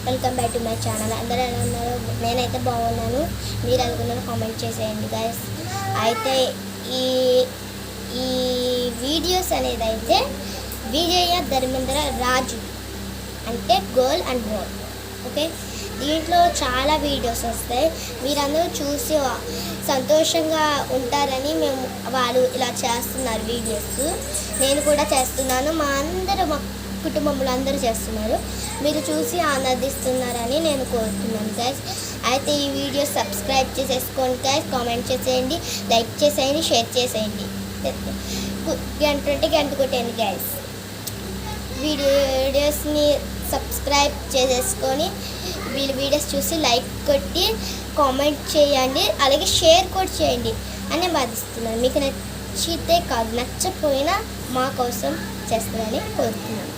Welcome back to my channel. అందరూ ఎలా ఉన్నారు? నేనైతే బాగున్నాను. మీరు అనుకున్నారు కామెంట్ చేసేయండి గైస్. అయితే ఈ ఈ వీడియోస్ అనేది అయితే విజయ ధర్మేంద్ర రాజు అంటే గర్ల్ అండ్ బాయ్. ఓకే, దీంట్లో చాలా వీడియోస్ వస్తాయి. మీరందరూ చూసి సంతోషంగా ఉంటారని వాళ్ళు ఇలా చేస్తున్నారు వీడియోస్. నేను కూడా చేస్తున్నాను, మా కుటుంబంలో అందరూ చేస్తున్నారు. మీరు చూసి ఆనందిస్తున్నారని నేను కోరుతున్నాను గైస్. అయితే ఈ వీడియో సబ్స్క్రైబ్ చేసేసుకోండి గైస్, కామెంట్ చేసేయండి, లైక్ చేసేయండి, షేర్ చేసేయండి, గంట కొట్టేయండి గైస్. వీడియోస్ని సబ్స్క్రైబ్ చేసేసుకొని వీడియోస్ చూసి లైక్ కొట్టి కామెంట్ చేయండి, అలాగే షేర్ కూడా చేయండి అని బాధిస్తున్నాను. మీకు నచ్చితే కాదు, నచ్చకపోయినా మా కోసం చేస్తారని కోరుతున్నాను.